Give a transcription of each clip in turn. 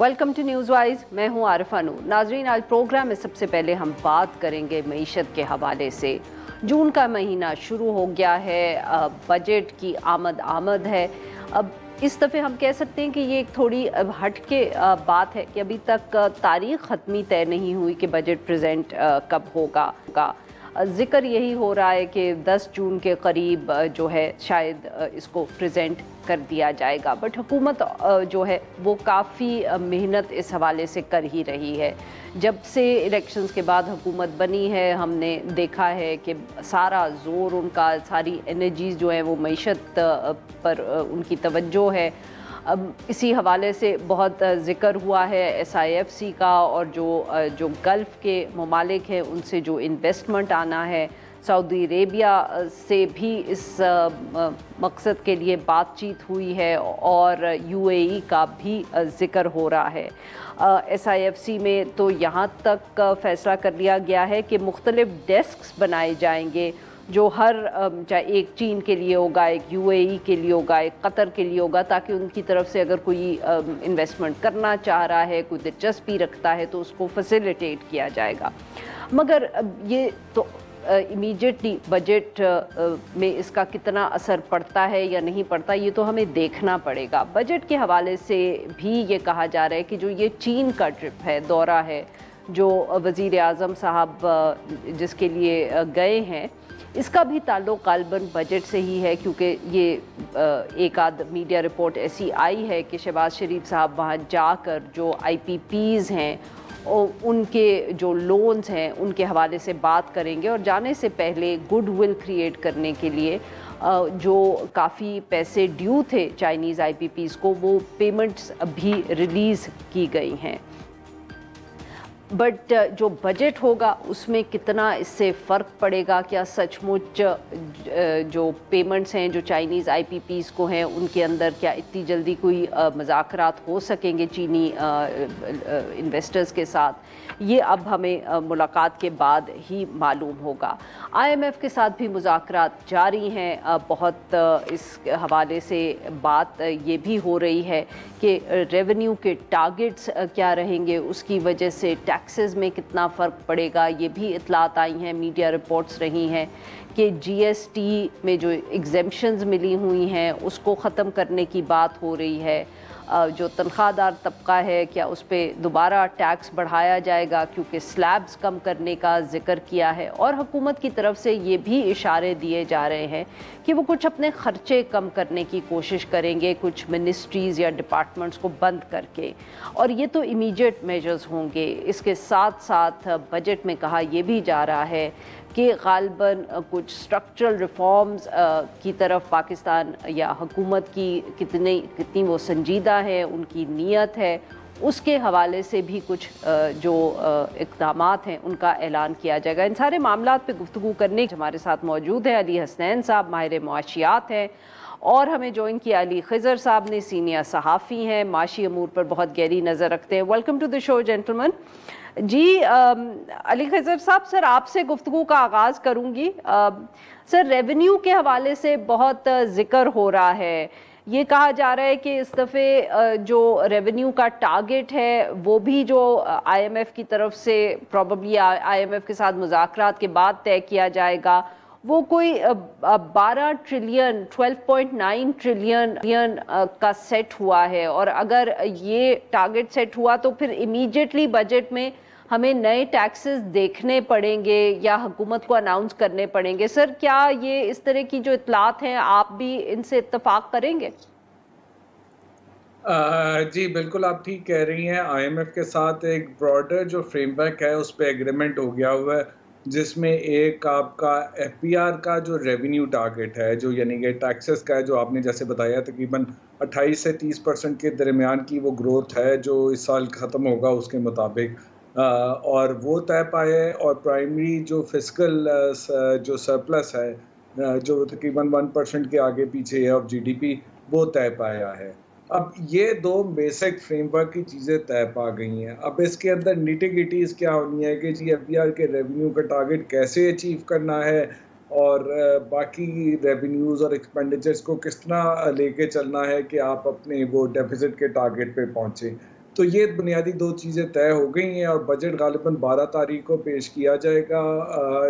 Welcome to news wise. मैं हूं आरिफा नूर। नाजरीन, आज प्रोग्राम में सबसे पहले हम बात करेंगे मईशत के हवाले से। जून का महीना शुरू हो गया है, बजट की आमद है। अब इस दफ़े हम कह सकते हैं कि ये एक थोड़ी हट के बात है कि अभी तक तारीख ख़त्मी तय नहीं हुई कि बजट प्रेजेंट कब होगा। ज़िक्र यही हो रहा है कि 10 जून के करीब जो है शायद इसको प्रेजेंट कर दिया जाएगा, बट हुकूमत जो है वो काफ़ी मेहनत इस हवाले से कर ही रही है। जब से इलेक्शंस के बाद हुकूमत बनी है, हमने देखा है कि सारा ज़ोर उनका, सारी एनर्जीज़ जो है वो मईशत पर उनकी तवज्जो है। अब इसी हवाले से बहुत ज़िक्र हुआ है SIFC का, और जो गल्फ़ के ममालिक हैं उनसे जो इन्वेस्टमेंट आना है, सऊदी अरेबिया से भी इस मकसद के लिए बातचीत हुई है, और UAE का भी ज़िक्र हो रहा है। SIFC में तो यहाँ तक फ़ैसला कर लिया गया है कि मुख्तलिफ़ डेस्क्स बनाए जाएंगे, जो हर चाहे एक चीन के लिए होगा, एक UAE के लिए होगा, एक कतर के लिए होगा, ताकि उनकी तरफ से अगर कोई इन्वेस्टमेंट करना चाह रहा है, कोई दिलचस्पी रखता है, तो उसको फैसिलिटेट किया जाएगा। मगर ये तो इमीडिएटली बजट में इसका कितना असर पड़ता है या नहीं पड़ता, ये तो हमें देखना पड़ेगा। बजट के हवाले से भी ये कहा जा रहा है कि जो ये चीन का ट्रिप है, दौरा है, जो वज़ीर आज़म साहब जिसके लिए गए हैं, इसका भी ताल्लुक़ ग़ालिबन बजट से ही है, क्योंकि ये एक आध मीडिया रिपोर्ट ऐसी आई है कि शहबाज शरीफ साहब वहाँ जाकर जो IPPs हैं और उनके जो लोन्स हैं उनके हवाले से बात करेंगे, और जाने से पहले गुडविल क्रिएट करने के लिए जो काफ़ी पैसे ड्यू थे चाइनीज़ IPPs को, वो पेमेंट्स भी रिलीज़ की गई हैं। बट जो बजट होगा उसमें कितना इससे फ़र्क पड़ेगा, क्या सचमुच जो पेमेंट्स हैं जो चाइनीज़ IPPs को हैं उनके अंदर क्या इतनी जल्दी कोई मुज़ाकरात हो सकेंगे चीनी इन्वेस्टर्स के साथ, ये अब हमें मुलाकात के बाद ही मालूम होगा। IMF के साथ भी मुज़ाकरात जारी हैं। बहुत इस हवाले से बात ये भी हो रही है कि रेवेन्यू के टारगेट्स क्या रहेंगे, उसकी वजह से टैक्सेस में कितना फ़र्क पड़ेगा, ये भी इतलात आई हैं, मीडिया रिपोर्ट्स रही हैं कि GST में जो एग्जेम्पशंस मिली हुई हैं उसको ख़त्म करने की बात हो रही है। जो तनख्वाहदार तबका है, क्या उस पर दोबारा टैक्स बढ़ाया जाएगा, क्योंकि स्लैब्स कम करने का जिक्र किया है, और हुकूमत की तरफ से ये भी इशारे दिए जा रहे हैं कि वो कुछ अपने ख़र्चे कम करने की कोशिश करेंगे, कुछ मिनिस्ट्रीज़ या डिपार्टमेंट्स को बंद करके, और ये तो इमीडिएट मेजर्स होंगे। इसके साथ साथ बजट में कहा यह भी जा रहा है कि ग़ालिबन कुछ स्ट्रक्चरल रिफॉर्म्स की तरफ पाकिस्तान या हुकूमत की कितनी वो संजीदा है, उनकी नीयत है, उसके हवाले से भी कुछ जो इक़दामात हैं उनका ऐलान किया जाएगा। इन सारे मामलात पे गुफ्तगू करने हमारे साथ मौजूद है अली हसनैन साहब, माहिर मुआशियात हैं, और हमें ज्वाइन किया अली खिज़र साहब ने, सीनियर सहाफ़ी हैं, माशी अमूर पर बहुत गहरी नज़र रखते हैं। Welcome to the show gentleman. जी अली खिज़र साहब, सर आपसे गुफ्तगू का आगाज़ करूँगी। सर, रेवेन्यू के हवाले से बहुत ज़िक्र हो रहा है। ये कहा जा रहा है कि इस दफ़े जो रेवेन्यू का टारगेट है वो भी जो IMF की तरफ से प्रॉबली IMF के साथ मुज़ाकरात के बाद तय किया जाएगा, वो कोई 12 ट्रिलियन 12.9 ट्रिलियन का सेट हुआ है, और अगर ये टारगेट सेट हुआ तो फिर इमीडिएटली बजट में हमें नए टैक्सेस देखने पड़ेंगे या हुकूमत को अनाउंस करने पड़ेंगे। सर, क्या ये इस तरह की जो इत्तलात हैं आप भी इनसे इत्तफाक करेंगे? जी बिल्कुल, आप ठीक कह रही हैं। IMF के साथ एक ब्रॉडर जो फ्रेमवर्क है उस पे एग्रीमेंट हो गया हुआ है, जिसमें एक आपका FBR का जो रेवेन्यू टारगेट है, जो यानी कि टैक्सेस का है, जो आपने जैसे बताया तकरीबन 28 से 30% के दरमियान की वो ग्रोथ है जो इस साल ख़त्म होगा उसके मुताबिक, और वो तय पाया है। और प्राइमरी जो फिस्कल जो सरप्लस है, जो तकरीबन 1% के आगे पीछे है ऑफ GDP, वो तय पाया है। अब ये दो बेसिक फ्रेमवर्क की चीज़ें तय पा गई हैं। अब इसके अंदर निटी-गिटीज़ क्या होनी है कि जी FBR के रेवेन्यू का टारगेट कैसे अचीव करना है, और बाकी रेवेन्यूज़ और एक्सपेंडिचर्स को किस तरह लेके चलना है कि आप अपने वो डेफिसिट के टारगेट पे पहुँचे। तो ये बुनियादी 2 चीज़ें तय हो गई हैं और बजट गालिबन 12 तारीख को पेश किया जाएगा,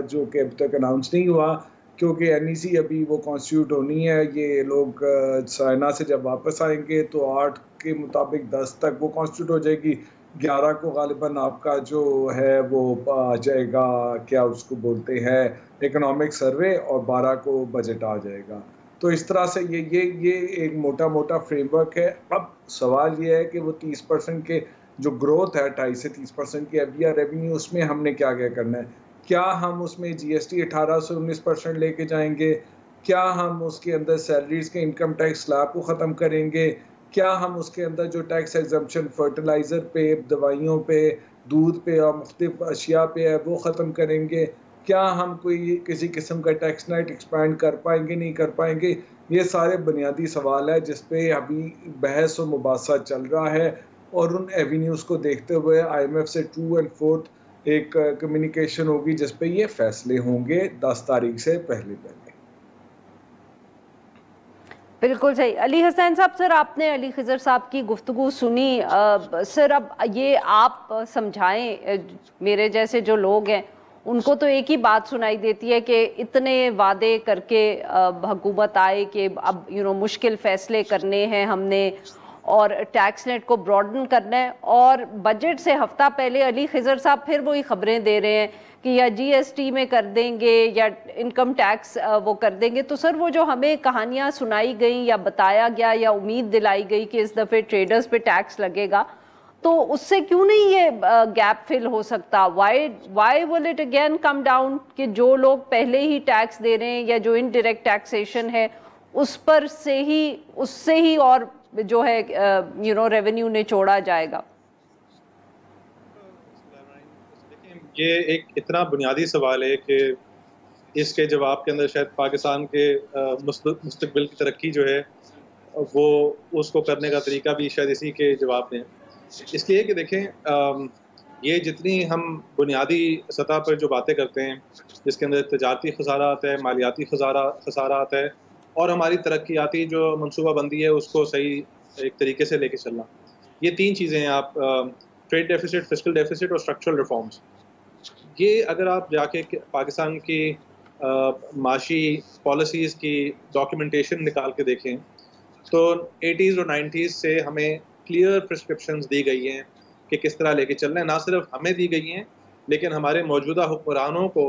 जो कि अब तक अनाउंस नहीं हुआ क्योंकि एनईसी अभी वो कॉन्स्टिट्यूट होनी है। ये लोग चाइना से जब वापस आएंगे तो 8 के मुताबिक 10 तक वो कॉन्स्टिट्यूट हो जाएगी। 11 को गालिबन आपका जो है वो आ जाएगा, क्या उसको बोलते हैं, इकोनॉमिक सर्वे, और 12 को बजट आ जाएगा। तो इस तरह से ये एक मोटा-मोटा फ्रेमवर्क है। अब सवाल ये है कि वो 30% के जो ग्रोथ है 2.5 से 30% की एफडीआई रेवेन्यू, उसमें हमने क्या-क्या करना है? क्या हम उसमें जीएसटी 18 से 19% लेके जाएँगे? क्या हम उसके अंदर सैलरीज़ के इनकम टैक्स स्लैब को ख़त्म करेंगे? क्या हम उसके अंदर जो टैक्स एग्ज़म्पशन फर्टिलाइज़र पे, दवाइयों पे, दूध पे और मुख्तलिफ़ अशिया पे है वो ख़त्म करेंगे? क्या हम कोई किसी किस्म का टैक्स नेट एक्सपैंड कर पाएँगे, नहीं कर पाएँगे? ये सारे बुनियादी सवाल है जिस पे अभी बहस और मुबासा चल रहा है, और उन एवेन्यूज़ को देखते हुए आईएमएफ से 2 एंड 4 एक कम्युनिकेशन होगी जिस पे ये फैसले होंगे 10 तारीख से पहले-पहले। बिल्कुल सही। अली हसनैन साहब, सर आपने अली खिज़र साहब की गुफ्तगू सुनी। सर अब ये आप समझाएं, मेरे जैसे जो लोग हैं उनको तो एक ही बात सुनाई देती है कि इतने वादे करके हुकूमत आए कि अब मुश्किल फ़ैसले करने हैं हमने और टैक्स नेट को ब्रॉडन करना है, और बजट से हफ्ता पहले अली खिज़र साहब फिर वही खबरें दे रहे हैं कि या जीएसटी में कर देंगे या इनकम टैक्स वो कर देंगे। तो सर वो जो हमें कहानियां सुनाई गई या बताया गया या उम्मीद दिलाई गई कि इस दफ़े ट्रेडर्स पे टैक्स लगेगा, तो उससे क्यों नहीं ये गैप फिल हो सकता? Why will it again come down कि जो लोग पहले ही टैक्स दे रहे हैं या जो इनडायरेक्ट टैक्सेशन है उस पर से ही उससे ही और जो है रेवेन्यू निचोड़ा जाएगा? ये एक इतना बुनियादी सवाल है कि इसके जवाब के अंदर शायद पाकिस्तान के मुस्तकबिल की तरक्की जो है वो उसको करने का तरीका भी शायद इसी के जवाब में है। इसलिए कि देखें, ये जितनी हम बुनियादी सतह पर जो बातें करते हैं जिसके अंदर तजारती खसारा आता है, मालियाती खसारा आता है, और हमारी तरक्याती जो मनसूबाबंदी है उसको सही एक तरीके से लेके चलना, ये 3 चीज़ें हैं। आप ट्रेड डेफिसिट, फिस्कल डेफिसिट और स्ट्रक्चरल रिफॉर्म्स, ये अगर आप जाके पाकिस्तान की माशी पॉलिसीज़ की डॉक्यूमेंटेशन निकाल के देखें तो 80s और 90s से हमें क्लियर प्रिस्क्रिप्शंस दी गई हैं कि किस तरह लेके चलना है। ना सिर्फ हमें दी गई हैं लेकिन हमारे मौजूदा हुक्मरानों को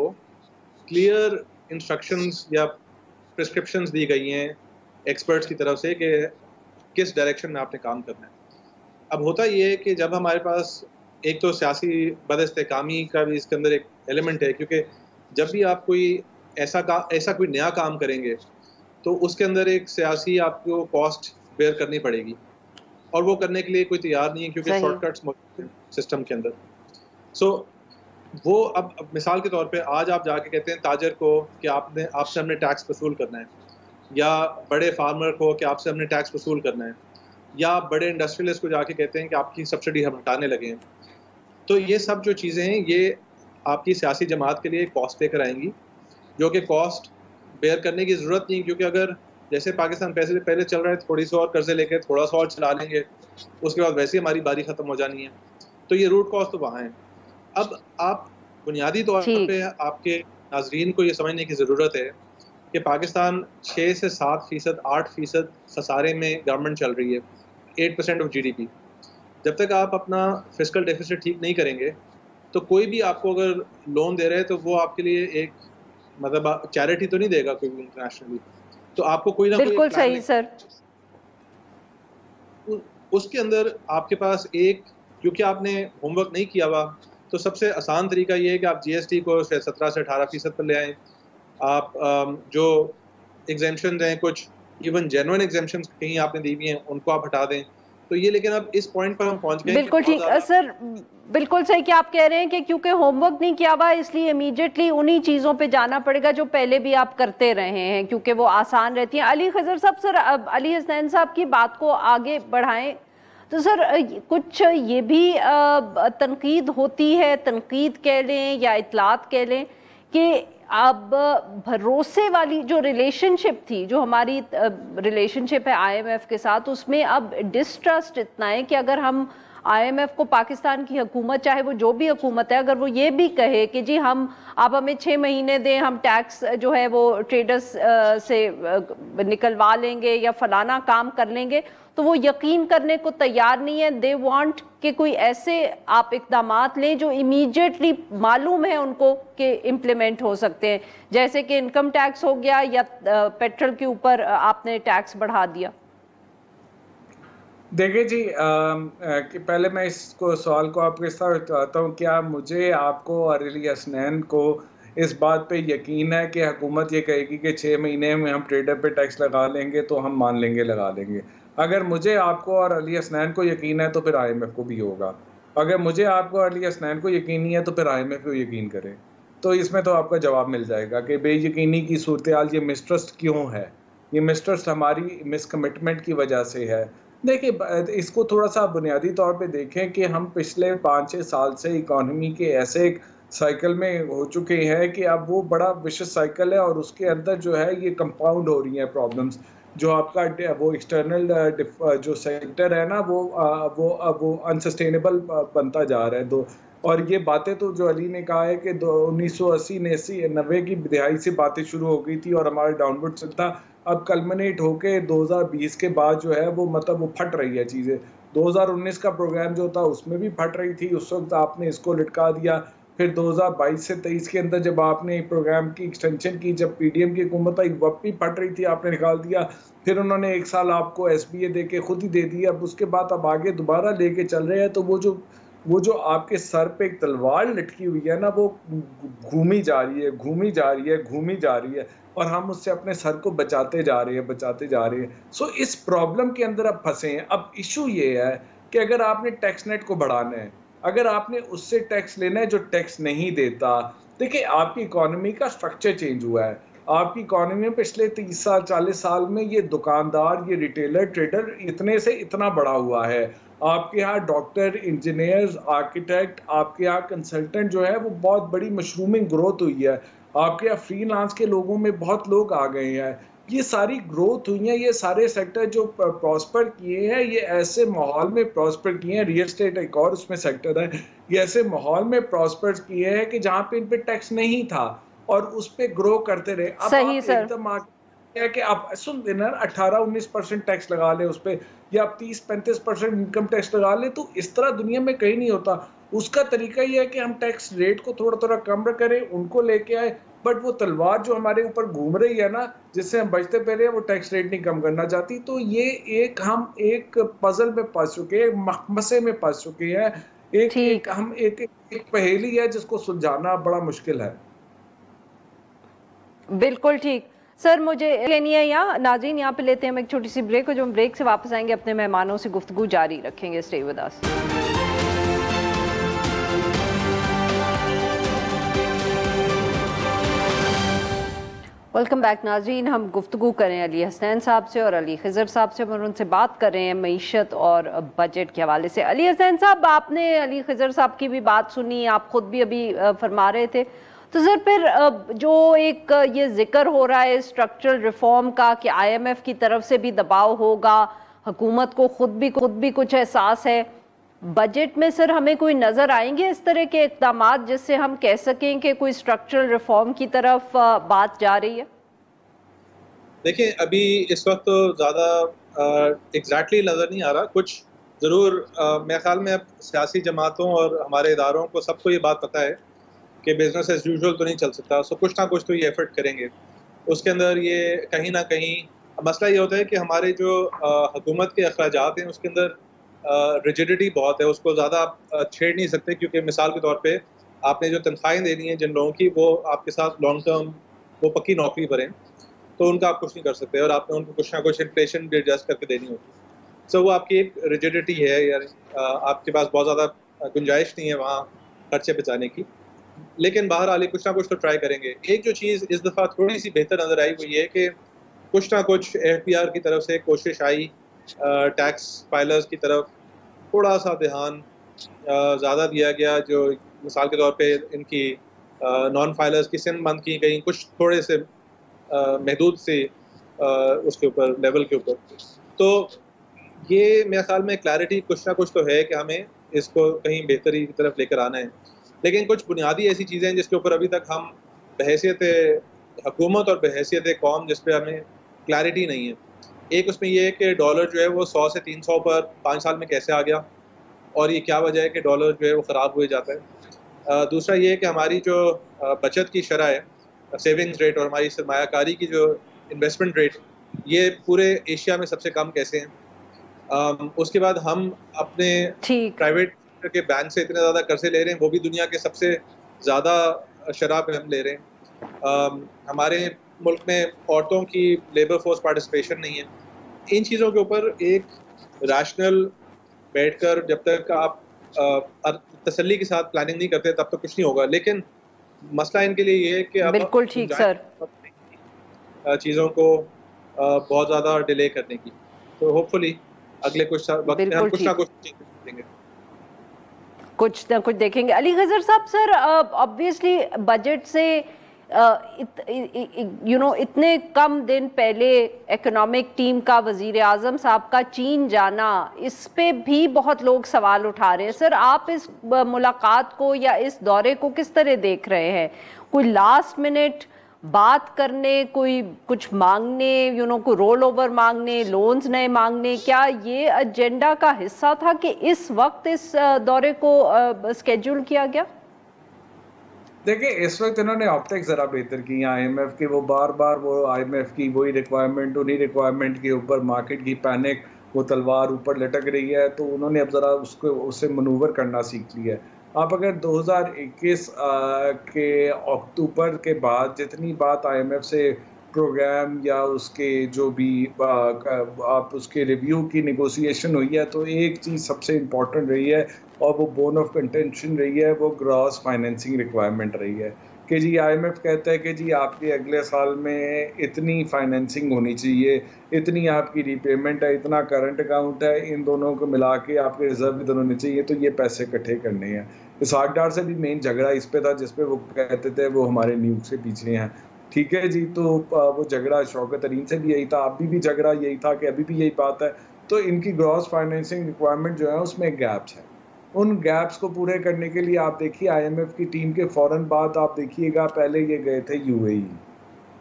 क्लियर इंस्ट्रक्शंस या प्रिस्क्रिप्शंस दी गई हैं एक्सपर्ट्स की तरफ से कि किस डायरेक्शन में आपने काम करना है। अब होता ये है कि जब हमारे पास एक तो सियासी बदइस्तेकामी का भी इसके अंदर एक एलिमेंट है, क्योंकि जब भी आप कोई ऐसा कोई नया काम करेंगे तो उसके अंदर एक सियासी आपको कॉस्ट बेयर करनी पड़ेगी, और वो करने के लिए कोई तैयार नहीं है क्योंकि शॉर्टकट्स मौजूद हैं सिस्टम के अंदर। सो वो अब मिसाल के तौर पे आज आप जाके कहते हैं ताजर को कि आपसे हमने टैक्स वसूल करना है, या बड़े फार्मर को कि आपसे हमने टैक्स वसूल करना है, या बड़े इंडस्ट्रियलिस्ट को जाके कहते हैं कि आपकी सब्सिडी हम हटाने लगे हैं। तो ये सब जो चीज़ें हैं ये आपकी सियासी जमात के लिए कॉस्ट लेकर आएंगी, जो कि कॉस्ट बेयर करने की ज़रूरत नहीं, क्योंकि अगर जैसे पाकिस्तान पैसे पहले चल रहा है, थोड़ी सी और कर्जे लेके थोड़ा सा और चला लेंगे, उसके बाद वैसे ही हमारी बारी ख़त्म हो जानी है। तो ये रूट कॉस्ट तो वहाँ है। अब आप बुनियादी तौर पे आपके नाजरीन को ये समझने की ज़रूरत है कि पाकिस्तान 6 से 7%, 8% खसारे में गवर्नमेंट चल रही है, 8% ऑफ GDP। जब तक आप अपना फिस्कल डेफिसिट ठीक नहीं करेंगे तो कोई भी आपको अगर लोन दे रहे हैं तो वो आपके लिए एक मतलब चैरिटी तो नहीं देगा कोई भी इंटरनेशनली, तो आपको कोई ना बिल्कुल सही सर। उसके अंदर आपके पास एक, क्योंकि आपने होमवर्क नहीं किया हुआ, तो सबसे आसान तरीका ये है कि आप GST को 17 से 18% पर ले आएँ। आप जो एग्जेम्पशन हैं, कुछ इवन जेन्युइन एग्जेम्पशन कहीं आपने दी हुई हैं, उनको आप हटा दें। तो ये, लेकिन अब इस पॉइंट पर हम पहुंच गए। बिल्कुल ठीक सर, बिल्कुल सही कि आप कह रहे हैं कि क्योंकि होमवर्क नहीं किया हुआ इसलिए इमीडिएटली उन्हीं चीज़ों पे जाना पड़ेगा जो पहले भी आप करते रहे हैं, क्योंकि वो आसान रहती हैं। अली खिज़र साहब, सर अब अली हसनैन साहब की बात को आगे बढ़ाएं तो सर कुछ ये भी तनकीद होती है, तनकीद कह लें या इतलात कह लें, कि अब भरोसे वाली जो रिलेशनशिप थी, जो हमारी रिलेशनशिप है IMF के साथ, उसमें अब डिस्ट्रस्ट इतना है कि अगर हम IMF को पाकिस्तान की हुकूमत, चाहे वो जो भी हुकूमत है, अगर वो ये भी कहे कि जी आप हमें 6 महीने दें, हम टैक्स जो है वो ट्रेडर्स से निकलवा लेंगे या फलाना काम कर लेंगे, तो वो यकीन करने को तैयार नहीं है। दे वांट कि कोई ऐसे आप इक़दामात लें जो इमीडिएटली मालूम है उनको कि इम्प्लीमेंट हो सकते हैं, जैसे कि इनकम टैक्स हो गया या पेट्रोल के ऊपर आपने टैक्स बढ़ा दिया। देखिए जी, कि पहले मैं इसको सवाल को आपके साथ बताता हूँ। क्या मुझे, आपको और अली हसनैन को इस बात पे यकीन है कि हुकूमत ये कहेगी कि 6 महीने में हम ट्रेडर पे टैक्स लगा लेंगे तो हम मान लेंगे, लगा लेंगे? अगर मुझे, आपको और अली हसनैन को यकीन है तो फिर IMF को भी होगा। अगर मुझे, आपको और अली हसनैन को यकीन नहीं है तो फिर IMF को यकीन करें। तो इसमें तो आपका जवाब मिल जाएगा कि बेयकीनी की सूरत-ए-हाल, ये मिसट्रस्ट क्यों है? ये मिसट्रस्ट हमारी मिसकमिटमेंट की वजह से है। देखिए, इसको थोड़ा-सा बुनियादी तौर पे देखें कि हम पिछले 5-6 साल से इकॉनमी के ऐसे एक साइकिल में हो चुके हैं कि अब वो बड़ा विशियस साइकिल है और उसके अंदर जो है ये कंपाउंड हो रही हैं प्रॉब्लम्स। जो आपका वो एक्सटर्नल जो सेक्टर है ना, वो अनसस्टेनेबल बनता जा रहा है। और ये बातें तो जो अली ने कहा है कि 1980-90 की दिहाई से बातें शुरू हो गई थी और हमारा डाउनवर्ड चल था, अब कल्मिनेट होके 2020 के बाद जो है वो मतलब वो फट रही है चीज़ें। 2019 का प्रोग्राम जो था उसमें भी फट रही थी, उस वक्त आपने इसको लटका दिया। फिर 2022 से 23 के अंदर जब आपने प्रोग्राम की एक्सटेंशन की, जब PDM की हुकूमत आई, वक्त भी फट रही थी, आपने निकाल दिया। फिर उन्होंने 1 साल आपको SBA दे के खुद ही दे दिया। अब उसके बाद अब आगे दोबारा लेके चल रहे हैं, तो वो जो आपके सर पे एक तलवार लटकी हुई है ना, वो घूमी जा रही है, घूमी जा रही है, घूमी जा रही है, और हम उससे अपने सर को बचाते जा रहे हैं, बचाते जा रहे हैं। सो इस प्रॉब्लम के अंदर अब फंसे हैं। अब इशू ये है कि अगर आपने टैक्स नेट को बढ़ाना है, अगर आपने उससे टैक्स लेना है जो टैक्स नहीं देता, देखिए आपकी इकोनॉमी का स्ट्रक्चर चेंज हुआ है। आपकी इकोनॉमी में पिछले 30 साल 40 साल में ये दुकानदार, ये रिटेलर, ट्रेडर इतने से इतना बड़ा हुआ है। आपके यहाँ डॉक्टर, इंजीनियर्स, आर्किटेक्ट, आपके यहाँ कंसल्टेंट जो है वो बहुत बड़ी मशरूमिंग ग्रोथ हुई है। आपके यहाँ फ्रीलांस के लोगों में बहुत लोग आ गए हैं। ये सारी ग्रोथ हुई है, ये सारे सेक्टर जो प्रॉस्पर किए हैं, ये ऐसे माहौल में प्रॉस्पर किए हैं। रियल एस्टेट एक और उसमें सेक्टर है, ये ऐसे माहौल में प्रॉस्पर किए हैं कि जहाँ पे इन पे टैक्स नहीं था और उस पे ग्रो करते रहे। अब सही आप सर। एकदम है कि आप सुन देना 18-19% टैक्स लगा ले उस पे, या आप 30-35% इनकम टैक्स लगा ले, तो इस तरह दुनिया में कहीं नहीं होता। उसका तरीका ये है कि हम टैक्स रेट को थोड़ा थोड़ा कम करें, उनको लेके आए। बट वो तलवार जो हमारे ऊपर घूम रही है ना, जिससे हम बचते पहले, वो टैक्स रेट नहीं कम करना चाहती। तो ये हम एक पजल में फंस चुके हैं, एक मखमसे में फंस चुके हैं। एक पहेली है जिसको सुलझाना बड़ा मुश्किल है। बिल्कुल ठीक सर, मुझे कहनी है यहाँ नाज़रीन, यहाँ पे लेते हैं हम एक छोटी सी ब्रेक, और जो हम ब्रेक से वापस आएंगे अपने मेहमानों से गुफ्तगू जारी रखेंगे। Stay with us. Welcome back नाज़रीन, हम गुफ्तगू करें अली हसनैन साहब से और अली खिज़र साहब से, और उनसे बात कर रहे हैं मईशत और बजट के हवाले से। अली हसनैन साहब, आपने अली खिज़र साहब की भी बात सुनी, आप ख़ुद भी अभी फरमा रहे थे, तो सर फिर जो एक ये जिक्र हो रहा है स्ट्रक्चरल रिफॉर्म का कि IMF की तरफ से भी दबाव होगा, हुकूमत को खुद भी कुछ एहसास है, बजट में सर हमें कोई नज़र आएंगे इस तरह के इक़दामात जिससे हम कह सकें कि कोई स्ट्रक्चरल रिफॉर्म की तरफ बात जा रही है? देखिए, अभी इस वक्त तो ज़्यादा एग्जैक्टली नज़र नहीं आ रहा। कुछ ज़रूर मेरे ख्याल में अब सियासी जमातों और हमारे इदारों को सबको ये बात पता है कि बिज़नेस एज यूजुअल तो नहीं चल सकता। सो कुछ ना कुछ तो ये एफर्ट करेंगे। उसके अंदर ये कहीं ना कहीं मसला ये होता है कि हमारे जो हुकूमत के अखराजात हैं उसके अंदर रिजिडिटी बहुत है, उसको ज़्यादा आप छेड़ नहीं सकते, क्योंकि मिसाल के तौर पे आपने जो तनख्वाहें देनी है जिन लोगों की, वो आपके साथ लॉन्ग टर्म वो पक्की नौकरी पर हैं, तो उनका आप कुछ नहीं कर सकते, और आपने उनको कुछ ना कुछ इन्फ्लेशन भी एडजस्ट करके देनी होती। सो वो आपकी एक रिजिडिटी है, यानी आपके पास बहुत ज़्यादा गुंजाइश नहीं है वहाँ खर्चे बचाने की। लेकिन बहरहाल कुछ ना कुछ तो ट्राई करेंगे। एक जो चीज़ इस दफ़ा थोड़ी सी बेहतर नज़र आई वो ये कि कुछ ना कुछ FPR की तरफ से कोशिश आई, टैक्स फाइलर्स की तरफ थोड़ा सा ध्यान ज़्यादा दिया गया। जो मिसाल के तौर पे इनकी नॉन फाइलर्स की सिम बंद की गई, कुछ थोड़े से महदूद से उसके ऊपर लेवल के ऊपर। तो ये मेरे ख्याल में क्लैरिटी कुछ ना कुछ तो है कि हमें इसको कहीं बेहतरी की तरफ लेकर आना है। लेकिन कुछ बुनियादी ऐसी चीज़ें हैं जिसके ऊपर अभी तक हम बहैसियत हुकूमत और बहैसियत कौम जिस पे हमें क्लैरिटी नहीं है। एक उसमें ये है कि डॉलर जो है वो 100 से 300 पर 5 साल में कैसे आ गया और ये क्या वजह है कि डॉलर जो है वो ख़राब हुए जाता है। दूसरा ये है कि हमारी जो बचत की शरह है, सेविंग्स रेट और हमारी सरमायाकारी की जो इन्वेस्टमेंट रेट, ये पूरे एशिया में सबसे कम कैसे हैं। उसके बाद हम अपने ठीक। प्राइवेट के बैंक से इतने ज़्यादा कर्जे ले रहे हैं, वो भी दुनिया के सबसे ज़्यादा शरह पे हम ले रहे हैं। हमारे मुल्क में औरतों की लेबर फोर्स पार्टिसिपेशन नहीं है। इन चीज़ों के ऊपर एक रैशनल बैठकर जब तक आप तसल्ली के साथ प्लानिंग नहीं करते तब तक कुछ नहीं होगा। लेकिन मसला इनके लिए ये है कि अब बिल्कुल ठीक सर। चीज़ों को बहुत ज़्यादा डिले करने की। तो होपफुली अगले कुछ वक्त में हम कुछ ना कुछ देंगे, कुछ ना कुछ देखेंगे। अली गजर साहब, सर ऑब्वियसली बजट से इतने कम दिन पहले इकोनॉमिक टीम का वजीर आजम साहब का चीन जाना, इस पे भी बहुत लोग सवाल उठा रहे हैं। सर आप इस मुलाकात को या इस दौरे को किस तरह देख रहे हैं? कोई लास्ट मिनट बात करने, कोई कुछ मांगने, कोई रोल ओवर मांगने, लोन्स नए मांगने, क्या ये एजेंडा का हिस्सा था कि इस वक्त इस दौरे को स्केड्यूल किया गया? देखिए, इस वक्त इन्होंने ऑप्टिक्स ज़रा बेहतर की हैं आईएमएफ की। वो बार बार वो आईएमएफ की वही रिक्वायरमेंट, उन्हीं रिक्वायरमेंट के ऊपर मार्केट की पैनिक, वो तलवार ऊपर लटक रही है, तो उन्होंने अब ज़रा उससे मनूवर करना सीख लिया है। आप अगर 2021 के अक्टूबर के बाद जितनी बात आईएमएफ से प्रोग्राम या उसके जो भी आप उसके रिव्यू की नेगोशिएशन हुई है, तो एक चीज़ सबसे इम्पोर्टेंट रही है और वो बोन ऑफ कंटेंशन रही है, वो ग्रॉस फाइनेंसिंग रिक्वायरमेंट रही है कि जी आईएमएफ कहता है कि जी आपके अगले साल में इतनी फाइनेंसिंग होनी चाहिए, इतनी आपकी रीपेमेंट है, इतना करंट अकाउंट है, इन दोनों को मिला के आपके रिजर्व इधर होने चाहिए, तो ये पैसे इकट्ठे करने हैं। इसहाक डार से भी मेन झगड़ा इस पे था, जिसपे वो कहते थे वो हमारे न्यूज़ से पीछे हैं। ठीक है जी, तो वो झगड़ा शौकत तरीन से भी यही था, अभी भी झगड़ा यही था कि अभी भी यही बात है। तो इनकी ग्रॉस फाइनेंसिंग रिक्वायरमेंट जो है उसमें गैप्स हैं। उन गैप्स को पूरे करने के लिए आप देखिए आईएमएफ की टीम के फ़ौरन बाद आप देखिएगा, पहले ये गए थे यूएई,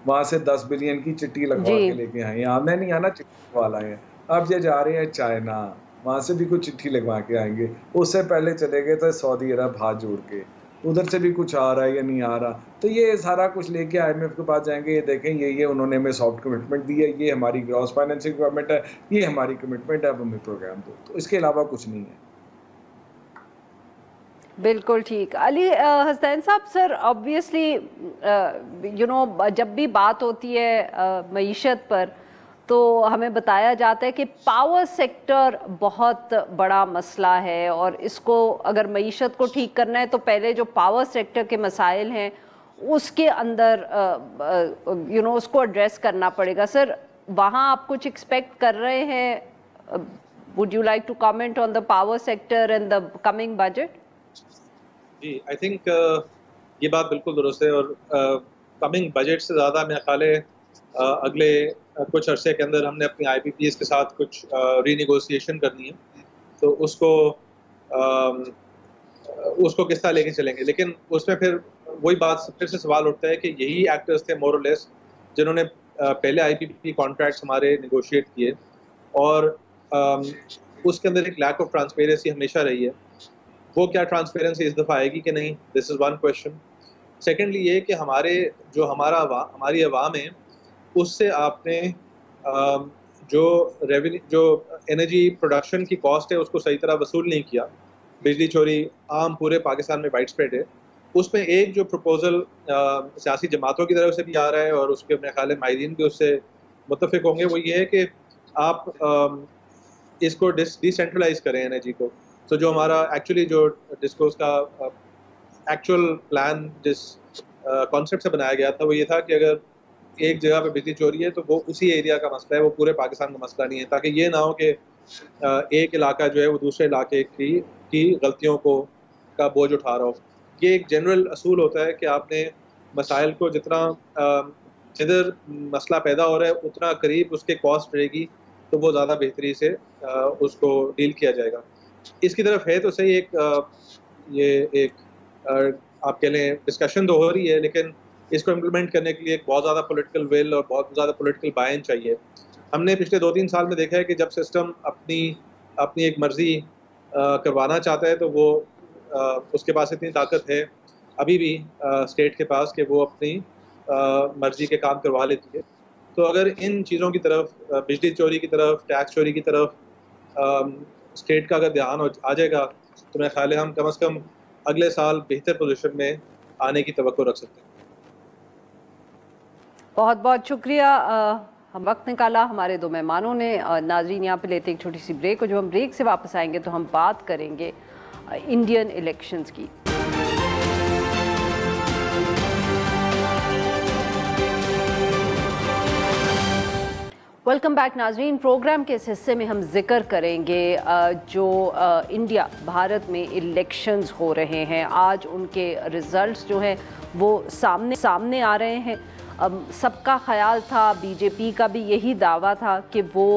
वहाँ से 10 बिलियन की चिट्ठी लगवा के लेके आए। आना नहीं आना चिट्ठी वाला है। अब ये जा रहे हैं चाइना, वहाँ से भी कुछ चिट्ठी लगवा के आएंगे। उससे पहले चले गए थे सऊदी अरब हाथ जोड़ के, उधर से भी कुछ आ रहा है या नहीं आ रहा। तो ये सारा कुछ लेके आईएमएफ के पास जाएंगे, ये देखें ये उन्होंने हमें सॉफ्ट कमिटमेंट दी है, ये हमारी ग्रॉस फाइनेंसिंग रिक्वायरमेंट है, ये हमारी कमिटमेंट है, अब हमें प्रोग्राम दो। तो इसके अलावा कुछ नहीं है। बिल्कुल ठीक। अली हसनैन साहब, सर ऑब्वियसली जब भी बात होती है मईशत पर, तो हमें बताया जाता है कि पावर सेक्टर बहुत बड़ा मसला है और इसको अगर मईशत को ठीक करना है तो पहले जो पावर सेक्टर के मसाइल हैं उसके अंदर उसको एड्रेस करना पड़ेगा। सर वहाँ आप कुछ एक्सपेक्ट कर रहे हैं? Would you like to comment on the power sector and the coming budget? जी, आई थिंक ये बात बिल्कुल दुरुस्त है और कमिंग बजट से ज़्यादा मेरा ख्याल है अगले कुछ अरसे के अंदर हमने अपनी आईपीपीएस के साथ कुछ रीनेगोशिएशन करनी है, तो उसको किस तरह लेके चलेंगे। लेकिन उसमें फिर वही बात फिर से सवाल उठता है कि यही एक्टर्स थे मोर और लेस जिन्होंने पहले आईपीपी कॉन्ट्रैक्ट्स हमारे नेगोशिएट किए और उसके अंदर एक लैक ऑफ ट्रांसपेरेंसी हमेशा रही है। वो क्या ट्रांसपेरेंसी इस दफ़ा आएगी कि नहीं, this is one question. Secondly ये कि हमारी अवाम है उससे आपने जो एनर्जी प्रोडक्शन की कॉस्ट है उसको सही तरह वसूल नहीं किया। बिजली चोरी आम पूरे पाकिस्तान में वाइड स्प्रेड है। उसमें एक जो प्रपोजल सियासी जमातों की तरफ से भी आ रहा है और उसके अपने ख्याल माहिदीन भी उससे मुत्तफिक होंगे, वो ये है कि आप इसको डिसेंट्रलाइज करें एनर्जी को। तो जो हमारा एक्चुअली जो डिस्कोर्स का एक्चुअल प्लान जिस कॉन्सेप्ट से बनाया गया था वो ये था कि अगर एक जगह पे बिजली चोरी है तो वो उसी एरिया का मसला है, वो पूरे पाकिस्तान का मसला नहीं है, ताकि ये ना हो कि एक इलाका जो है वो दूसरे इलाके की गलतियों का बोझ उठा रहा हो। ये एक जनरल असूल होता है कि आपने मसाइल को जिधर मसला पैदा हो रहा है उतना करीब उसके कॉस्ट रहेगी तो वो ज़्यादा बेहतरी से उसको डील किया जाएगा। इसकी तरफ है तो सही ये एक आप कह लें डिस्कशन तो हो रही है, लेकिन इसको इम्प्लीमेंट करने के लिए एक बहुत ज़्यादा पॉलिटिकल विल और बहुत ज़्यादा पॉलिटिकल बाय इन चाहिए। हमने पिछले 2-3 साल में देखा है कि जब सिस्टम अपनी अपनी एक मर्ज़ी करवाना चाहता है तो वो उसके पास इतनी ताकत है अभी भी स्टेट के पास कि वो अपनी मर्ज़ी के काम करवा लेती है। तो अगर इन चीज़ों की तरफ बिजली चोरी की तरफ, टैक्स चोरी की तरफ स्टेट का अगर ध्यान आ जाएगा तो मेरा ख्याल है हम कम से कम अगले साल बेहतर पोजीशन में आने की तवक्को रख सकते हैं। बहुत बहुत शुक्रिया। हम वक्त निकाला हमारे दो मेहमानों ने। नाज़रीन, यहाँ पे लेते एक छोटी सी ब्रेक, और जब हम ब्रेक से वापस आएंगे तो हम बात करेंगे इंडियन इलेक्शंस की। वेलकम बैक नाज़रीन। प्रोग्राम के इस हिस्से में हम जिक्र करेंगे जो इंडिया भारत में इलेक्शंस हो रहे हैं। आज उनके रिजल्ट्स जो हैं वो सामने आ रहे हैं। सबका ख्याल था, बीजेपी का भी यही दावा था कि वो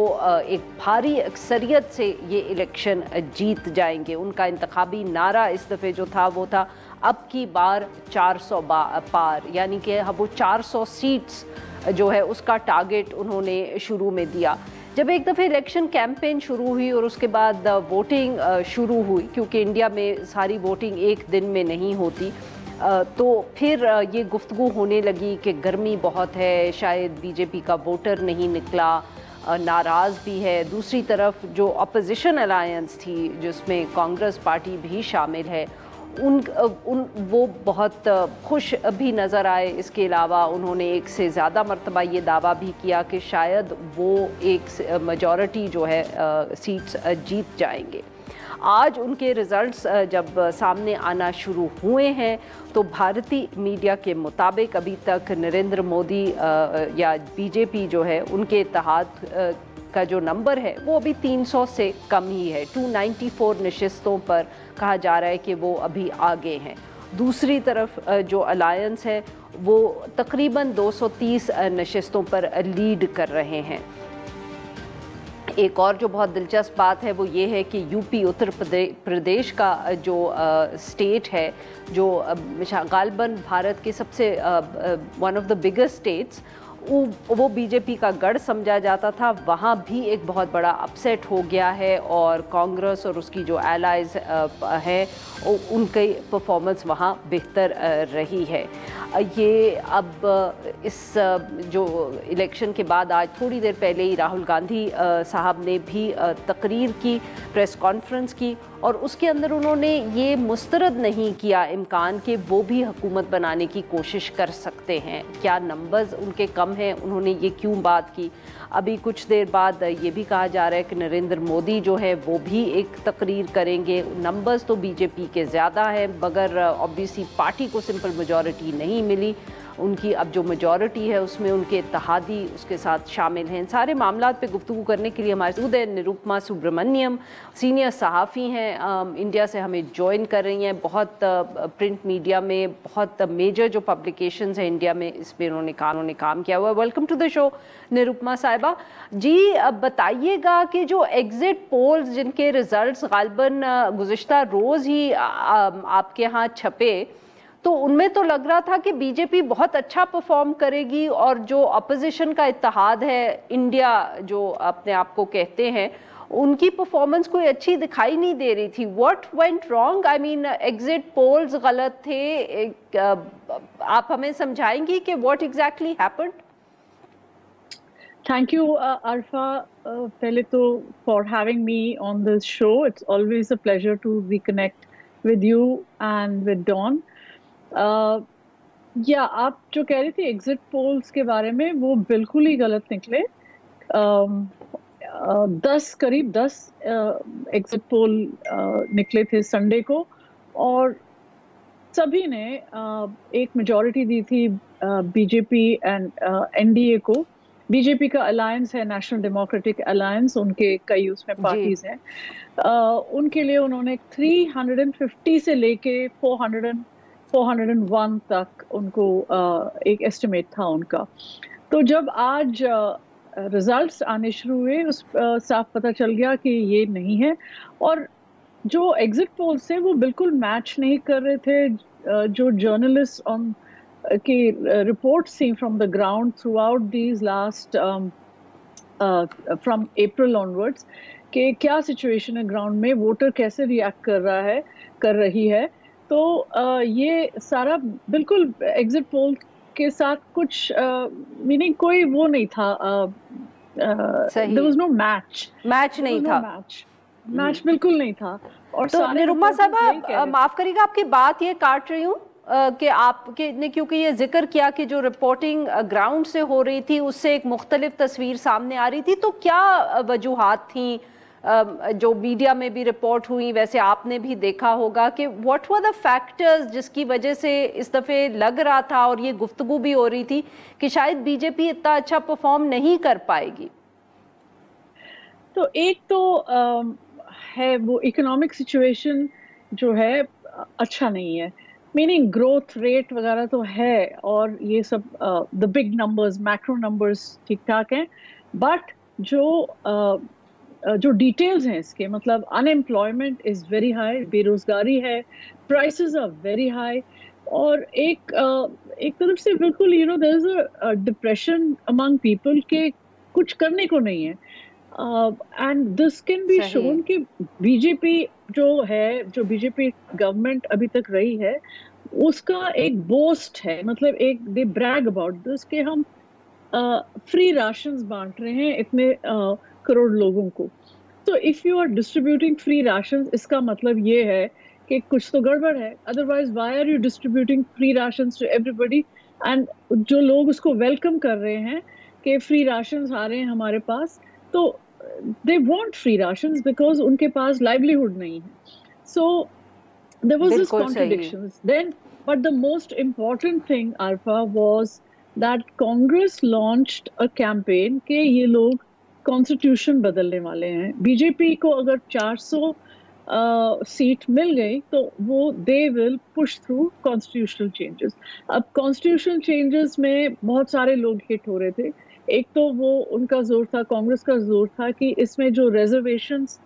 एक भारी अक्सरियत से ये इलेक्शन जीत जाएंगे। उनका इंतखाबी नारा इस दफ़े जो था वो था अब की बार 400 पार, यानी कि वो 400 सीट्स जो है उसका टारगेट उन्होंने शुरू में दिया। जब एक दफ़े इलेक्शन कैंपेन शुरू हुई और उसके बाद वोटिंग शुरू हुई, क्योंकि इंडिया में सारी वोटिंग एक दिन में नहीं होती, तो फिर ये गुफ्तगू होने लगी कि गर्मी बहुत है, शायद बीजेपी का वोटर नहीं निकला, नाराज़ भी है। दूसरी तरफ जो अपोजिशन अलायंस थी जिसमें कांग्रेस पार्टी भी शामिल है, वो बहुत खुश भी नज़र आए। इसके अलावा उन्होंने एक से ज़्यादा मरतबा ये दावा भी किया कि शायद वो एक मेजॉरिटी जो है सीट्स जीत जाएंगे। आज उनके रिज़ल्ट्स जब सामने आना शुरू हुए हैं तो भारतीय मीडिया के मुताबिक अभी तक नरेंद्र मोदी या बीजेपी जो है उनके इत्तेहाद का जो नंबर है वो अभी 300 से कम ही है। 294 नशिस्तों पर कहा जा रहा है कि वो अभी आगे हैं। दूसरी तरफ जो अलायंस है वो तकरीबन 230 नशिस्तों पर लीड कर रहे हैं। एक और जो बहुत दिलचस्प बात है वो ये है कि यूपी उत्तर प्रदेश का जो स्टेट है, जो गालिबन भारत के सबसे one of the biggest states, वो बीजेपी का गढ़ समझा जाता था, वहाँ भी एक बहुत बड़ा अपसेट हो गया है और कांग्रेस और उसकी जो एलाइज हैं उनकी परफॉर्मेंस वहाँ बेहतर रही है। ये अब इस जो इलेक्शन के बाद आज थोड़ी देर पहले ही राहुल गांधी साहब ने भी तकरीर की, प्रेस कॉन्फ्रेंस की, और उसके अंदर उन्होंने ये मुस्तरद नहीं किया इम्कान कि वो भी हुकूमत बनाने की कोशिश कर सकते हैं। क्या नंबर्स उनके कम हैं, उन्होंने ये क्यों बात की। अभी कुछ देर बाद ये भी कहा जा रहा है कि नरेंद्र मोदी जो है वो भी एक तकरीर करेंगे। नंबर्स तो बीजेपी के ज़्यादा हैं, मगर ऑब्वियसली पार्टी को सिंपल मेजॉरिटी नहीं मिली। उनकी अब जो मेजॉरिटी है उसमें उनके इत्तेहादी उसके साथ शामिल हैं। सारे मामलात पे गुफ्तगू करने के लिए हमारे साथ है निरुपमा सुब्रमण्यम, सीनियर सहाफ़ी हैं, इंडिया से हमें ज्वाइन कर रही हैं। बहुत प्रिंट मीडिया में बहुत मेजर जो पब्लिकेशंस हैं इंडिया में, इस पर उन्होंने काम किया हुआ है। Welcome to the show Nirupama साहिबा जी। अब बताइएगा कि जो एग्ज़िट पोल्स जिनके रिज़ल्ट्स गालिबन गुज़िश्ता रोज़ ही आपके यहाँ छपे, तो उनमें तो लग रहा था कि बीजेपी बहुत अच्छा परफॉर्म करेगी और जो अपोजिशन का इत्तेहाद है, इंडिया जो अपने आप को कहते हैं, उनकी परफॉर्मेंस कोई अच्छी दिखाई नहीं दे रही थी। What went wrong? I mean exit polls गलत थे, आप हमें समझाएंगी कि what exactly happened? Thank you Arfa, पहले तो for having me on this show. It's always a pleasure to reconnect with you and with Dawn. या आप जो कह रही थी एग्जिट पोल्स के बारे में, वो बिल्कुल ही गलत निकले। करीब 10 एग्जिट पोल निकले थे संडे को, और सभी ने एक मेजॉरिटी दी थी बीजेपी एंड एनडीए को। बीजेपी का अलायंस है नेशनल डेमोक्रेटिक अलायंस, उनके कई उसमें पार्टीज हैं। उनके लिए उन्होंने 350 से लेके 401 तक उनको एक एस्टिमेट था उनका। तो जब आज रिजल्ट्स आने शुरू हुए, उस साफ पता चल गया कि ये नहीं है। और जो एग्जिट पोल्स थे वो बिल्कुल मैच नहीं कर रहे थे जो जर्नलिस्ट ऑन की रिपोर्ट्स थी from the ground through out these last from April onwards कि क्या सिचुएशन है ग्राउंड में, वोटर कैसे रिएक्ट कर रही है। तो ये सारा बिल्कुल एग्जिट पोल के साथ कुछ मीनिंग कोई वो नहीं था, देयर वाज नो मैच नहीं था, मैच बिल्कुल नहीं था। और तो निरुपमा साहब माफ करिएगा आपकी बात ये काट रही हूँ कि आपके ने क्योंकि ये जिक्र किया कि जो रिपोर्टिंग ग्राउंड से हो रही थी उससे एक मुख्तलिफ तस्वीर सामने आ रही थी, तो क्या वजूहात थी जो मीडिया में भी रिपोर्ट हुई, वैसे आपने भी देखा होगा कि व्हाट वर द फैक्टर्स जिसकी वजह से इस दफ़े लग रहा था और ये गुफ्तगू भी हो रही थी कि शायद बीजेपी इतना अच्छा परफॉर्म नहीं कर पाएगी? तो एक तो है वो इकोनॉमिक सिचुएशन जो है अच्छा नहीं है, मीनिंग ग्रोथ रेट वगैरह तो है और ये सब the big numbers macro numbers ठीक ठाक हैं, बट जो डिटेल्स हैं इसके, मतलब अनएम्प्लॉयमेंट इज वेरी हाई, बेरोजगारी है, प्राइसेस आर वेरी हाई, और एक तरफ से बिल्कुल there is a depression among people के कुछ करने को नहीं है। And this can be shown कि बीजेपी जो बीजेपी गवर्नमेंट अभी तक रही है उसका एक बोस्ट है, मतलब एक दे ब्रैग अबाउट दिस कि हम फ्री राशंस बांट रहे हैं इतने करोड़ लोगों को। तो if you are distributing free rations, इसका मतलब ये है कि कुछ तो गड़बड़ है, otherwise why are you distributing free rations to everybody. And जो लोग उसको वेलकम कर रहे हैं कि फ्री राशंस आ रहे हैं हमारे पास, तो they want free rations because उनके पास livelihood नहीं है। So there was this contradictions. Then, but the most important thing, Arfa, was that Congress launched a campaign कि ये लोग कॉन्स्टिट्यूशन बदलने वाले हैं। बीजेपी को अगर 400 सीट मिल गई तो वो they will push through constitutional changes. अब कॉन्स्टिट्यूशनल चेंजेस में बहुत सारे लोग हिट हो रहे थे। एक तो वो उनका जोर था, कांग्रेस का जोर था कि इसमें जो रिजर्वेशंस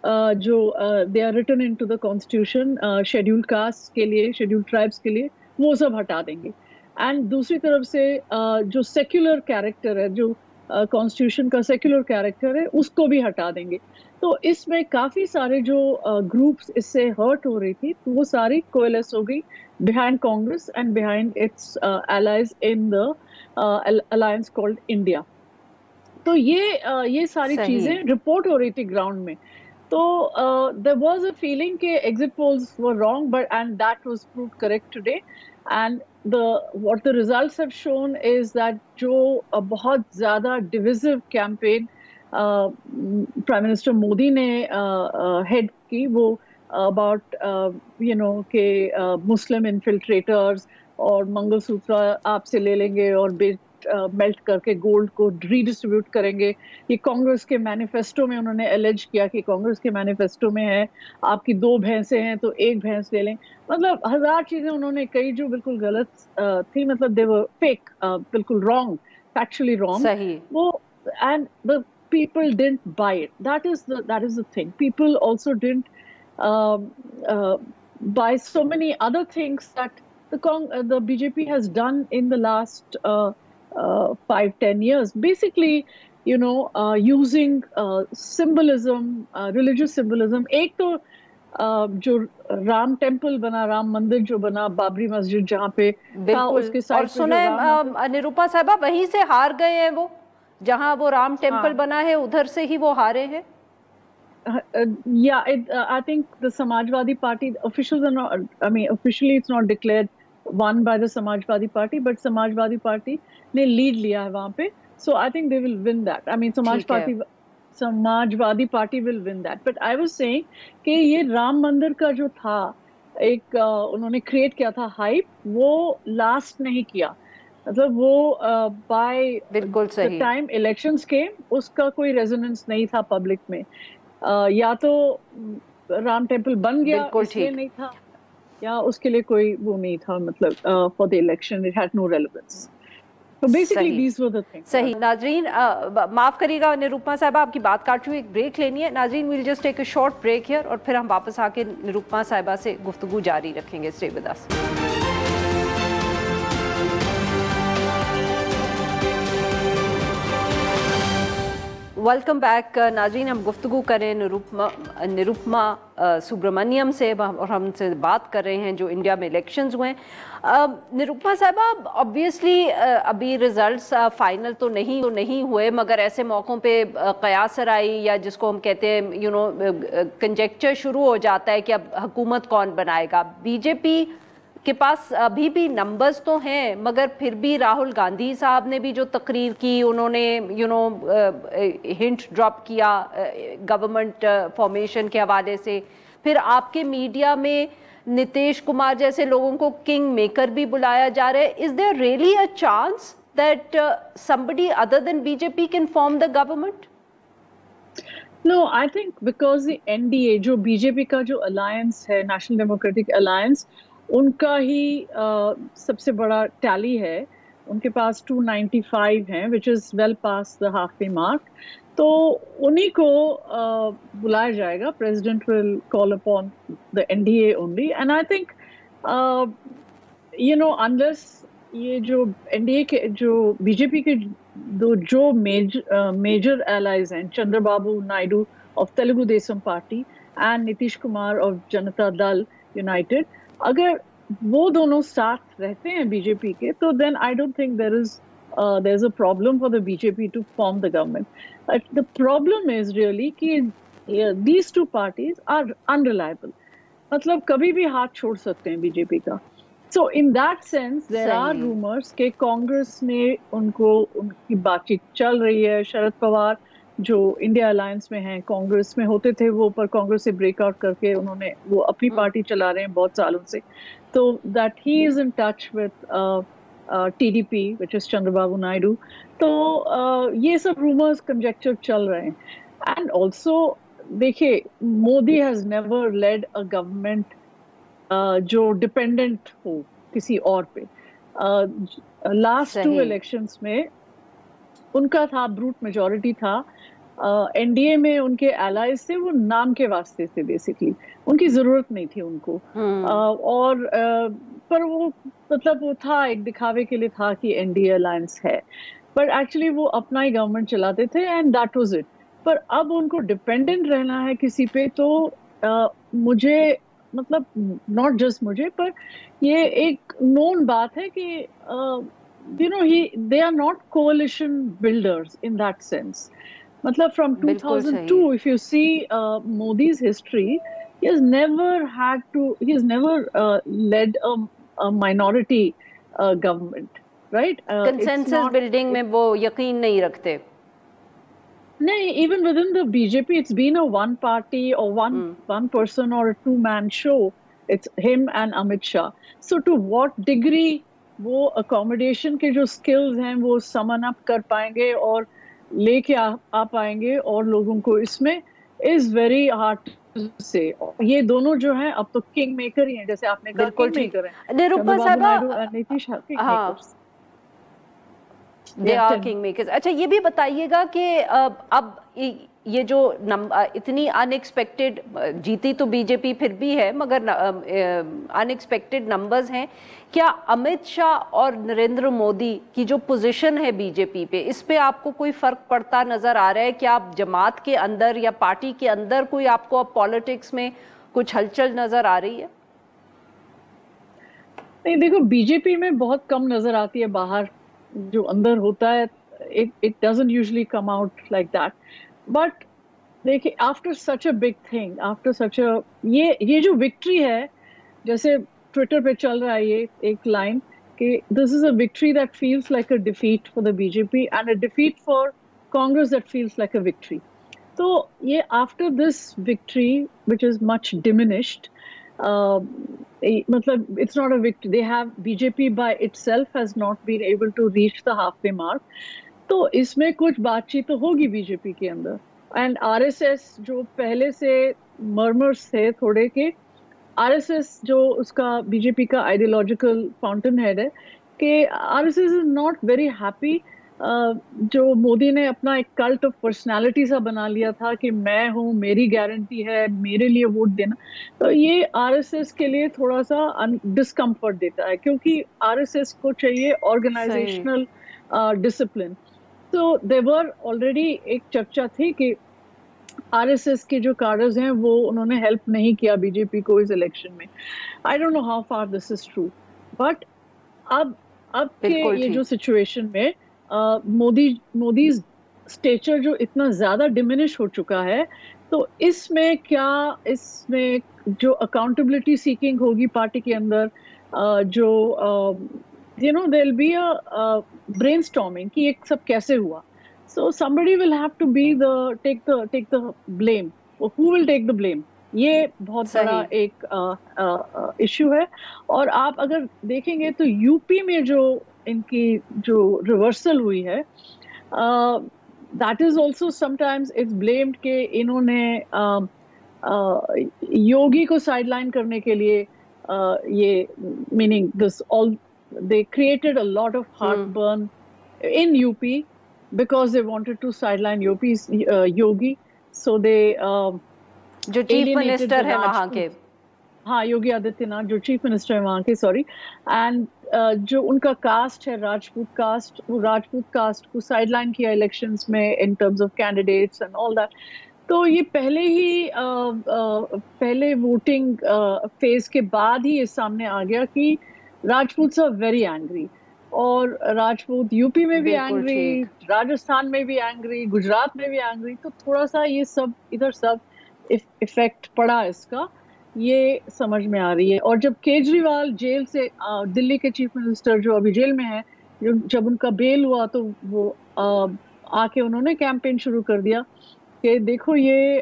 जो they are written into the constitution schedule caste के लिए, शेड्यूल ट्राइब्स के लिए, वो सब हटा देंगे। एंड दूसरी तरफ से जो सेक्युलर कैरेक्टर है, जो कॉन्स्टिट्यूशन का सेक्युलर कैरेक्टर है, उसको भी हटा देंगे। तो इसमें काफी सारे जो ग्रुप्स इससे हर्ट हो रही थी, तो वो सारी कोएलेस हो गई behind Congress and behind its allies in the alliance called India. तो ये सारी चीजें रिपोर्ट हो रही थी ग्राउंड में। तो there was a feeling कि exit polls were wrong, and that was proved correct today. And what the results have shown is that जो बहुत ज्यादा divisive campaign prime minister Modi ने हेड की, वो about के मुस्लिम इन्फिल्ट्रेटर्स और मंगलसूत्र आपसे ले लेंगे और मेल्ट करके गोल्ड को रीडिस्ट्रीब्यूट करेंगे। ये कांग्रेस के मैनिफेस्टो में उन्होंने एलिज किया कि कांग्रेस के मैनिफेस्टो में है आपकी 2 भैंसें हैं तो 1 भैंस ले लें। मतलब 1000 चीजें उन्होंने कही जो बिल्कुल गलत थी, मतलब दे वर फेक, बिल्कुल रॉन्ग, फैक्चुअली रॉन्ग वो। And the people didn't buy it. That is the thing. People also didn't buy so many other things that the BJP has done in the last 5-10 years. Basically, using symbolism, religious symbolism. एक तो जो Ram temple बना, राम मंदिर जो बना, बाबरी मस्जिद जहाँ पे था, उसके साइड और सुने निरूपा साहबा वहीं से हार गए हैं वो, जहां वो राम टेम्पल बना है उधर से ही वो हारे हैं। I think the Samajwadi Party officials are not, I mean officially it's not declared won by the Samajwadi Party, but Samajwadi Party ने lead लिया है वहाँ पे, so I think they will win that. I mean Samajwadi Party will win that. But I was saying कि ये राम मंदिर का जो था एक उन्होंने क्रिएट किया था हाइप, वो लास्ट नहीं किया। मतलब वो बाय द टाइम इलेक्शंस के उसका कोई रेजोनेंस नहीं था पब्लिक में। या तो राम टेम्पल बन गया इसलिए नहीं था, या उसके लिए कोई वो नहीं था, मतलब for the election it had no relevance. So basically these were the things. सही। नाजरीन माफ़ करिएगा निरुपमा साहिबा, आपकी बात काट रही हूँ, एक ब्रेक लेनी है। Nazreen will just take a short break here और फिर हम वापस आके निरुपमा साहिबा से गुफ्तगू जारी रखेंगे। Stay with us. Welcome back नाज़रीन, हम गुफ्तगू करें निरुपमा सुब्रमण्यम से और हमसे बात कर रहे हैं जो इंडिया में इलेक्शंस हुए हैं। निरुपमा साहिबा, ऑब्वियसली अभी रिजल्ट्स फाइनल तो नहीं हुए, मगर ऐसे मौक़ों पे क़यासराई या जिसको हम कहते हैं कंजेक्चर शुरू हो जाता है कि अब हुकूमत कौन बनाएगा। बीजेपी के पास अभी भी नंबर्स तो हैं, मगर फिर भी राहुल गांधी साहब ने भी जो तकरीर की, उन्होंने हिंट ड्रॉप किया गवर्नमेंट फॉर्मेशन के हवाले से। फिर आपके मीडिया में नीतीश कुमार जैसे लोगों को किंग मेकर भी बुलाया जा रहा है। Is there really a chance that somebody other than BJP can form the government? No, I think because the NDA जो बीजेपी का जो अलायंस है, नेशनल डेमोक्रेटिक अलायंस, उनका ही सबसे बड़ा टैली है। उनके पास 295 हैं, which is well pass the halfway mark. तो उन्हीं को बुलाया जाएगा। President will call upon the NDA only, and I think unless ये जो NDA के जो बीजेपी के जो मेजर एलाइज हैं, Chandrababu Naidu of Telugu Desam party and Nitish Kumar of Janata Dal United, अगर वो दोनों साथ रहते हैं बीजेपी के, तो then I don't think there is a problem for the BJP to form the government. The problem is really कि these two parties are unreliable, मतलब कभी भी हाथ छोड़ सकते हैं बीजेपी का। So in that sense there are rumours कि कांग्रेस में उनकी बातचीत चल रही है। शरद पवार जो इंडिया अलायंस में हैं, कांग्रेस में होते थे वो, पर कांग्रेस से ब्रेकआउट करके वो अपनी पार्टी चला रहे हैं बहुत सालों से। तो that he is in touch with TDP which is Chandrababu Naidu. तो ये सब रूमर्स कंजेक्चर चल रहे हैं। एंड ऑल्सो देखिए, Modi has never led a government जो डिपेंडेंट हो किसी और पे। लास्ट 2 इलेक्शंस में उनका था, ब्रूट मेजॉरिटी था। NDA में उनके एलाइज थे, वो नाम के वास्ते थे, बेसिकली उनकी जरूरत नहीं थी उनको। और पर वो मतलब वो था, एक दिखावे के लिए था कि NDA अलायंस है, पर एक्चुअली वो अपना ही गवर्नमेंट चलाते थे एंड दैट वाज इट। पर अब उनको डिपेंडेंट रहना है किसी पे, तो मुझे मतलब नॉट जस्ट मुझे, पर ये एक नोन बात है कि they are not coalition builders in that sense. Matlab from 2002, if you see Modi's history, he has never led a minority government, right? Consensus building में वो यकीन नहीं रखते। नहीं, even within the BJP, it's been a one party or one person or a 2-man show. It's him and Amit Shah. So to what degree वो accommodation के जो skills हैं वो समन अप कर पाएंगे और लेके आ पाएंगे और लोगों को, इसमें इज वेरी हार्ड टू से। ये दोनों जो हैं अब तो किंग मेकर ही हैं, जैसे आपने कहा, किंग मेकर हैं। निरुपमा साहिबा, Nitish they are king makers. अच्छा, ये भी बताइएगा कि अब ये जो इतनी अनएक्सपेक्टेड, जीती तो बीजेपी फिर भी है, मगर अनएक्सपेक्टेड नंबर्स हैं, क्या अमित शाह और नरेंद्र मोदी की जो पोजीशन है बीजेपी पे, इस पे आपको कोई फर्क पड़ता नजर आ रहा है? क्या आप जमात के अंदर या पार्टी के अंदर कोई आपको अब पॉलिटिक्स में कुछ हलचल नजर आ रही है? नहीं, देखो, बीजेपी में बहुत कम नजर आती है, बाहर जो अंदर होता है it doesn't usually come out like that. But देखिए, after such a big thing, after such a ये जो victory है, जैसे ट्विटर पे चल रहा है ये एक लाइन कि this is a victory that feels like a defeat for the BJP and a defeat for Congress that feels like a victory. तो ये after this victory which is much diminished, मतलब it's not a victory. They have, BJP by itself has not been able to reach the halfway mark. तो इसमें कुछ बातचीत तो होगी BJP के अंदर। एंड RSS जो पहले से मर्मर्स थे थोड़े के, RSS जो उसका बीजेपी का आइडियोलॉजिकल फाउंटेन हेड है, कि RSS is not very happy. जो मोदी ने अपना एक कल्ट ऑफ पर्सनालिटी सा बना लिया था कि मैं हूँ, मेरी गारंटी है, मेरे लिए वोट देना, तो ये आरएसएस के लिए थोड़ा सा डिस्कम्फर्ट देता है, क्योंकि आरएसएस को चाहिए ऑर्गेनाइजेशनल डिसिप्लिन। तो देवर ऑलरेडी एक चर्चा थी कि आरएसएस के जो कार्डर्स हैं वो उन्होंने हेल्प नहीं किया बीजेपी को इस इलेक्शन में। I don't know how far this is true, but अब के ये जो सिचुएशन में मोदी स्टेचर जो इतना ज्यादा डिमिनिश हो चुका है, तो इसमें जो अकाउंटेबिलिटी सीकिंग होगी पार्टी के अंदर, जो there will be a brainstorming कि ये सब कैसे हुआ। So somebody will have to be take the blame. Who will take the blame? ये बहुत बड़ा एक इश्यू है। और आप अगर देखेंगे तो यूपी में जो इनकी जो रिवर्सल हुई है, that is also sometimes it's blamed कि इन्होंने योगी को साइडलाइन करने के लिए ये meaning this all they created a lot of heartburn in UP because they wanted to sideline Yogi, so they जो चीफ मिनिस्टर है वहाँ के, हाँ योगी आदित्यनाथ जो चीफ मिनिस्टर है वहाँ के, सॉरी, एंड जो उनका कास्ट है राजपूत कास्ट, वो राजपूत कास्ट को साइडलाइन किया इलेक्शंस में in terms of candidates and all that. तो ये पहले वोटिंग फेज के बाद ही ये सामने आ गया कि राजपूत आर वेरी एंग्री, और राजपूत यूपी में भी एंग्री, राजस्थान में भी एंग्री, गुजरात में भी एंग्री। तो थोड़ा सा ये सब इधर सब इफेक्ट पड़ा इसका, ये समझ में आ रही है। और जब केजरीवाल जेल से, दिल्ली के चीफ मिनिस्टर जो अभी जेल में है, जब उनका बेल हुआ तो वो आके उन्होंने कैंपेन शुरू कर दिया कि देखो ये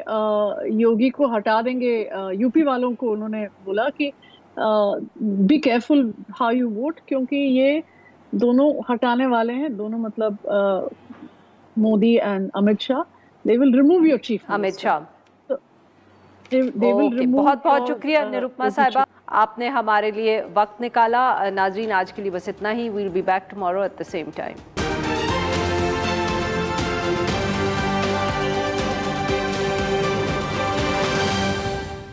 योगी को हटा देंगे। यूपी वालों को उन्होंने बोला कि be careful how you won't, क्योंकि ये दोनों हटाने वाले हैं, दोनों मतलब Modi and Amit Shah, they will remove your chief Amit Shah. बहुत बहुत शुक्रिया निरुपमा साहिबा, आपने हमारे लिए वक्त निकाला। नाजरीन आज के लिए बस इतना ही। We'll be back tomorrow at the same time.